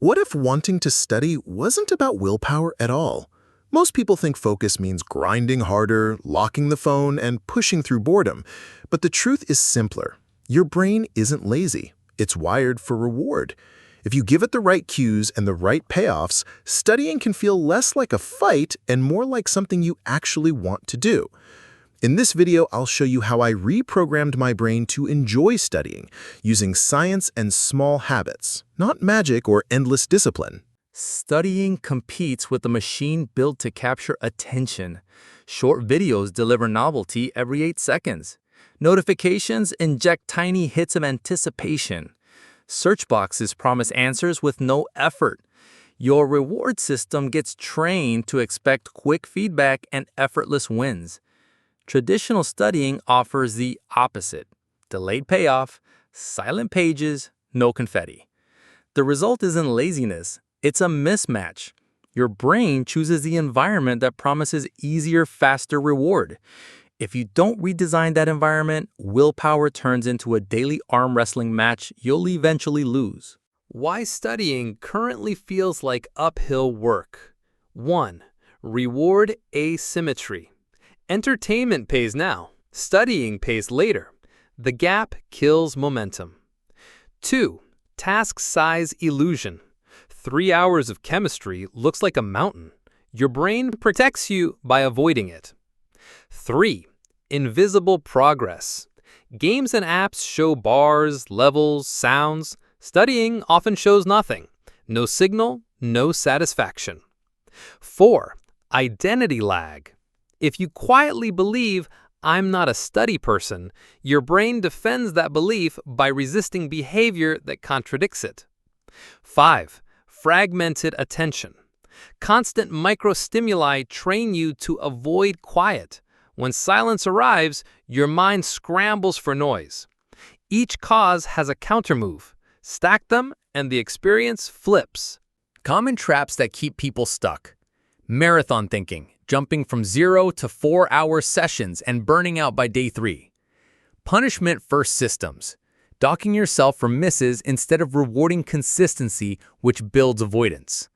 What if wanting to study wasn't about willpower at all? Most people think focus means grinding harder, locking the phone, and pushing through boredom. But the truth is simpler. Your brain isn't lazy. It's wired for reward. If you give it the right cues and the right payoffs, studying can feel less like a fight and more like something you actually want to do. In this video, I'll show you how I reprogrammed my brain to enjoy studying, using science and small habits, not magic or endless discipline. Studying competes with a machine built to capture attention. Short videos deliver novelty every 8 seconds. Notifications inject tiny hits of anticipation. Search boxes promise answers with no effort. Your reward system gets trained to expect quick feedback and effortless wins. Traditional studying offers the opposite: delayed payoff, silent pages, no confetti. The result isn't laziness, it's a mismatch. Your brain chooses the environment that promises easier, faster reward. If you don't redesign that environment, willpower turns into a daily arm wrestling match you'll eventually lose. Why studying currently feels like uphill work. 1. Reward asymmetry. Entertainment pays now, studying pays later. The gap kills momentum. 2. Task size illusion. 3 hours of chemistry looks like a mountain. Your brain protects you by avoiding it. 3. Invisible progress. Games and apps show bars, levels, sounds. Studying often shows nothing. No signal, no satisfaction. 4. Identity lag. If you quietly believe, "I'm not a study person," your brain defends that belief by resisting behavior that contradicts it. 5. Fragmented attention. Constant microstimuli train you to avoid quiet. When silence arrives, your mind scrambles for noise. Each cause has a countermove. Stack them, and the experience flips. Common traps that keep people stuck. Marathon thinking, jumping from 0 to 4-hour sessions and burning out by day 3. Punishment-first systems. Docking yourself for misses instead of rewarding consistency, which builds avoidance.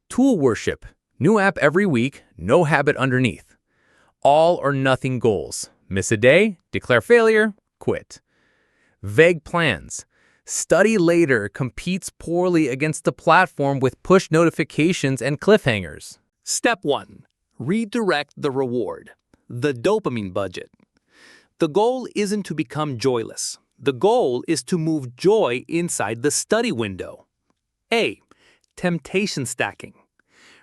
Tool worship. New app every week, no habit underneath. All or nothing goals. Miss a day, declare failure, quit. Vague plans. Study later competes poorly against the platform with push notifications and cliffhangers. Step 1. Redirect the reward. The dopamine budget. The goal isn't to become joyless. The goal is to move joy inside the study window. A. Temptation stacking.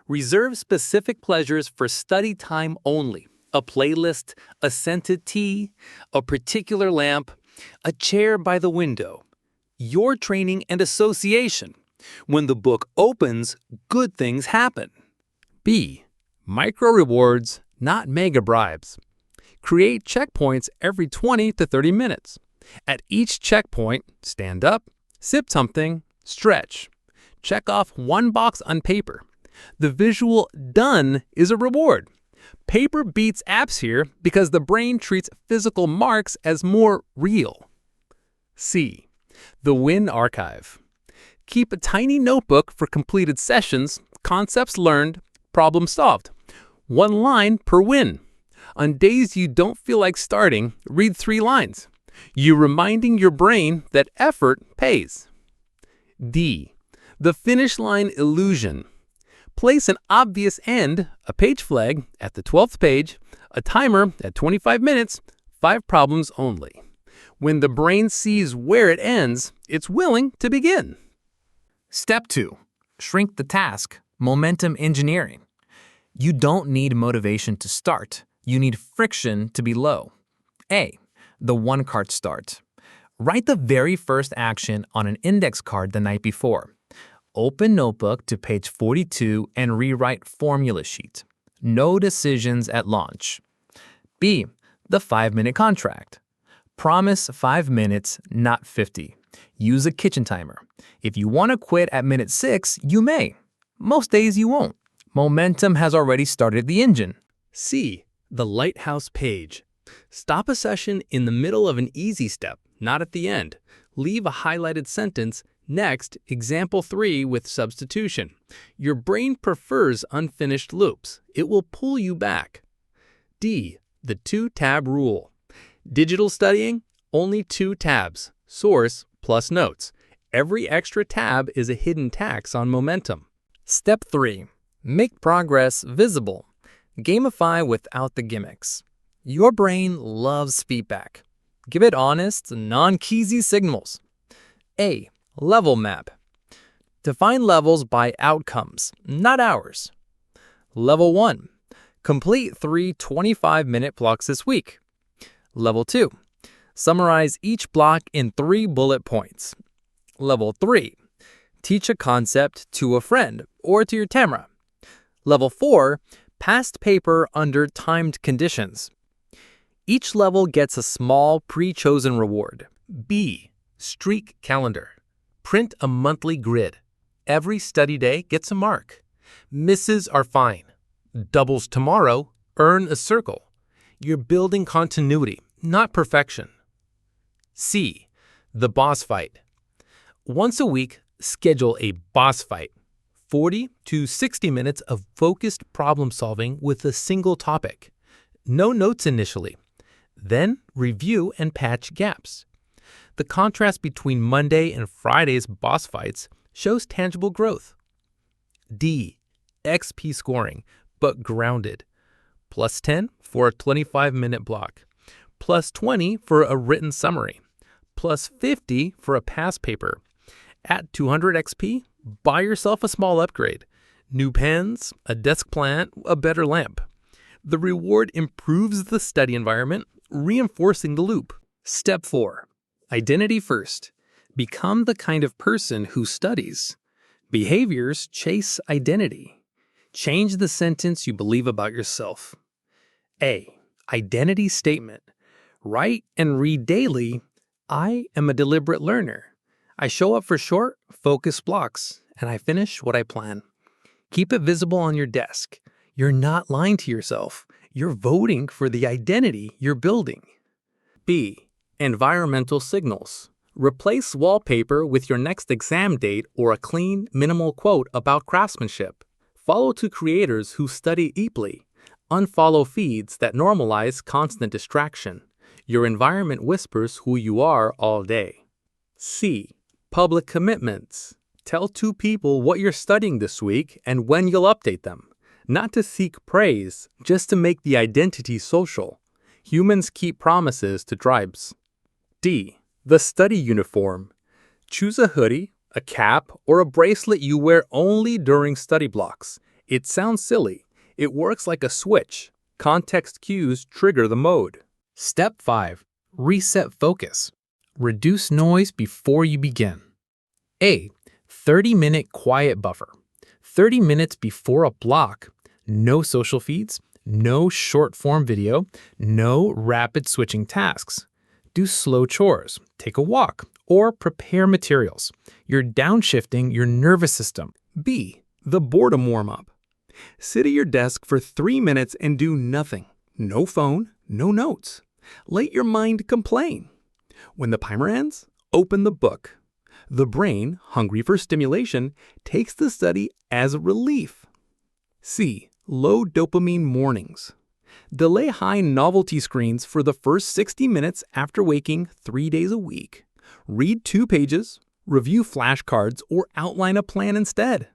Reserve specific pleasures for study time only. A playlist, a scented tea, a particular lamp, a chair by the window. Your training and association. When the book opens, good things happen. B. Micro rewards, not mega bribes. Create checkpoints every 20 to 30 minutes. At each checkpoint, stand up, sip something, stretch. Check off one box on paper. The visual done is a reward. Paper beats apps here because the brain treats physical marks as more real. C. The win archive. Keep a tiny notebook for completed sessions, concepts learned, problem solved. 1 line per win. On days you don't feel like starting, read 3 lines. You're reminding your brain that effort pays. D. The finish line illusion. Place an obvious end, a page flag, at the 12th page, a timer at 25 minutes, 5 problems only. When the brain sees where it ends, it's willing to begin. Step 2. Shrink the task. Momentum engineering. You don't need motivation to start. You need friction to be low. A. The one-card start. Write the very first action on an index card the night before. Open notebook to page 42 and rewrite formula sheet. No decisions at launch. B. The 5-minute contract. Promise 5 minutes, not 50. Use a kitchen timer. If you want to quit at minute 6, you may. Most days you won't. Momentum has already started the engine. C. The lighthouse page. Stop a session in the middle of an easy step, not at the end. Leave a highlighted sentence, Next, example 3 with substitution. Your brain prefers unfinished loops. It will pull you back. D. The 2-tab rule. Digital studying, only 2 tabs, source plus notes. Every extra tab is a hidden tax on momentum. Step 3. Make progress visible. Gamify without the gimmicks. Your brain loves feedback. Give it honest, non-cheesy signals. A. Level map. Define levels by outcomes, not hours. Level 1. Complete 3 25-minute blocks this week. Level 2. Summarize each block in 3 bullet points. Level 3. Teach a concept to a friend or to your camera. Level 4. Past paper under timed conditions. Each level gets a small pre-chosen reward. B. Streak calendar. Print a monthly grid. Every study day gets a mark. Misses are fine. Doubles tomorrow, earn a circle. You're building continuity, not perfection. C. The boss fight. Once a week, schedule a boss fight. 40 to 60 minutes of focused problem solving with a single topic. No notes initially. Then review and patch gaps. The contrast between Monday and Friday's boss fights shows tangible growth. D. XP scoring, but grounded. Plus 10 for a 25-minute block. Plus 20 for a written summary. Plus 50 for a past paper. At 200 XP, buy yourself a small upgrade. New pens, a desk plant, a better lamp. The reward improves the study environment, reinforcing the loop. Step 4. Identity first. Become the kind of person who studies. Behaviors chase identity. Change the sentence you believe about yourself. A. Identity statement. Write and read daily. I am a deliberate learner. I show up for short, focused blocks, and I finish what I plan. Keep it visible on your desk. You're not lying to yourself. You're voting for the identity you're building. B. Environmental signals. Replace wallpaper with your next exam date or a clean, minimal quote about craftsmanship. Follow to creators who study deeply. Unfollow feeds that normalize constant distraction. Your environment whispers who you are all day. C. Public commitments. Tell 2 people what you're studying this week and when you'll update them. Not to seek praise, just to make the identity social. Humans keep promises to tribes. D. The study uniform. Choose a hoodie, a cap, or a bracelet you wear only during study blocks. It sounds silly. It works like a switch. Context cues trigger the mode. Step 5. Reset focus. Reduce noise before you begin. A. 30-minute quiet buffer. 30 minutes before a block. No social feeds, no short-form video, no rapid switching tasks. Do slow chores, take a walk, or prepare materials. You're downshifting your nervous system. B. The boredom warm-up. Sit at your desk for 3 minutes and do nothing. No phone, no notes. Let your mind complain. When the timer ends, open the book. The brain, hungry for stimulation, takes the study as a relief. C. Low dopamine mornings. Delay high novelty screens for the first 60 minutes after waking 3 days a week. Read 2 pages, review flashcards, or outline a plan instead.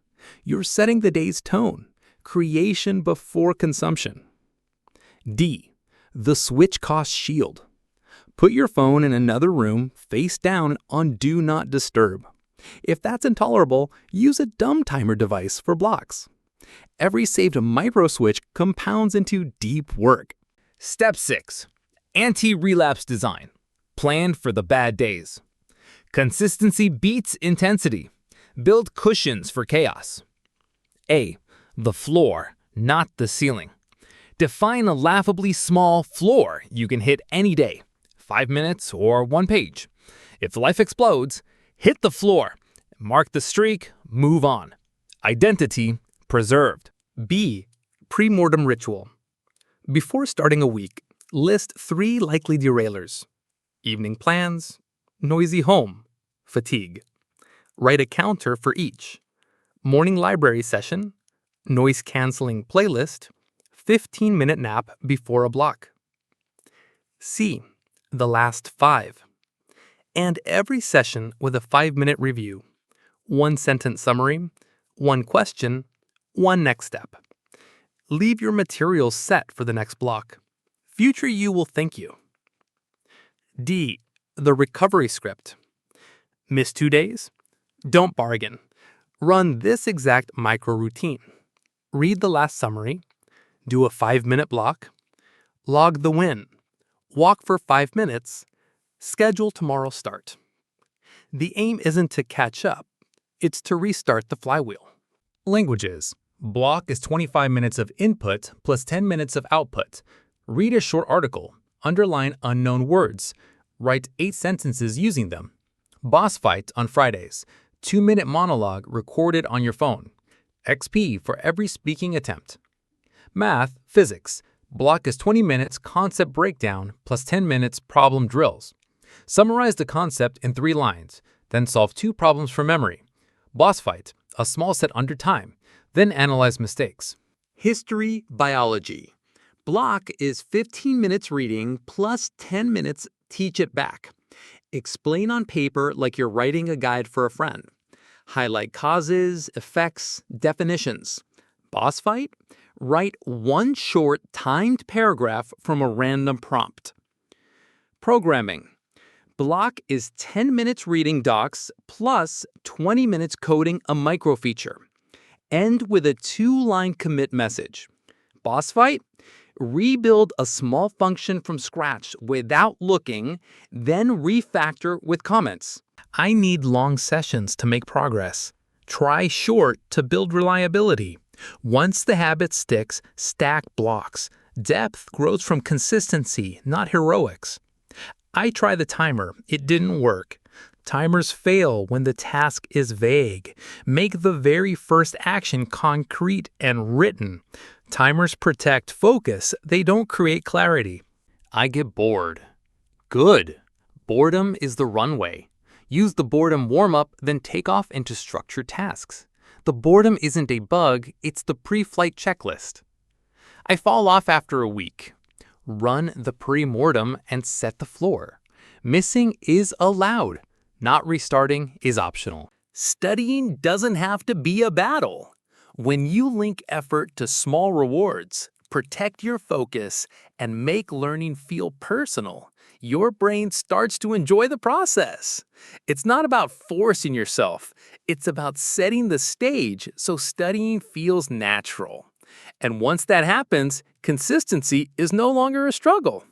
You're setting the day's tone. Creation before consumption. D. The switch cost shield. Put your phone in another room, face down, on Do Not Disturb. If that's intolerable, use a dumb timer device for blocks. Every saved micro switch compounds into deep work. Step 6. Anti-relapse design. Plan for the bad days. Consistency beats intensity. Build cushions for chaos. A. The floor, not the ceiling. Define a laughably small floor you can hit any day. 5 minutes or 1 page. If life explodes, hit the floor. Mark the streak, move on. Identity preserved. B. Pre-mortem ritual. Before starting a week, list 3 likely derailers. Evening plans, noisy home, fatigue. Write a counter for each. Morning library session, noise-canceling playlist, 15-minute nap before a block. C. The last 5. And every session with a 5-minute review. 1-sentence summary, 1 question, 1 next step. Leave your materials set for the next block. Future you will thank you. D. The recovery script. Miss 2 days? Don't bargain. Run this exact micro routine. Read the last summary, do a 5-minute block, log the win, walk for 5 minutes, schedule tomorrow's start. The aim isn't to catch up, it's to restart the flywheel. Languages. Block is 25 minutes of input plus 10 minutes of output. Read a short article. Underline unknown words. Write 8 sentences using them. Boss fight on Fridays. 2-minute monologue recorded on your phone. XP for every speaking attempt. Math, physics. Block is 20 minutes concept breakdown plus 10 minutes problem drills. Summarize the concept in 3 lines, then solve 2 problems from memory. Boss fight, a small set under time, then analyze mistakes. History, biology. Block is 15 minutes reading plus 10 minutes teach it back. Explain on paper like you're writing a guide for a friend. Highlight causes, effects, definitions. Boss fight? Write 1 short, timed paragraph from a random prompt. Programming. Block is 10 minutes reading docs plus 20 minutes coding a microfeature. End with a 2-line commit message. Boss fight? Rebuild a small function from scratch without looking, then refactor with comments. I need long sessions to make progress. Try short to build reliability. Once the habit sticks, stack blocks. Depth grows from consistency, not heroics. I tried the timer. It didn't work. Timers fail when the task is vague. Make the very first action concrete and written. Timers protect focus. They don't create clarity. I get bored. Good. Boredom is the runway. Use the boredom warm-up, then take off into structured tasks. The boredom isn't a bug, it's the pre-flight checklist. I fall off after a week. Run the pre-mortem and set the floor. Missing is allowed. Not restarting is optional. Studying doesn't have to be a battle. When you link effort to small rewards, protect your focus, and make learning feel personal, your brain starts to enjoy the process. It's not about forcing yourself. It's about setting the stage so studying feels natural. And once that happens, consistency is no longer a struggle.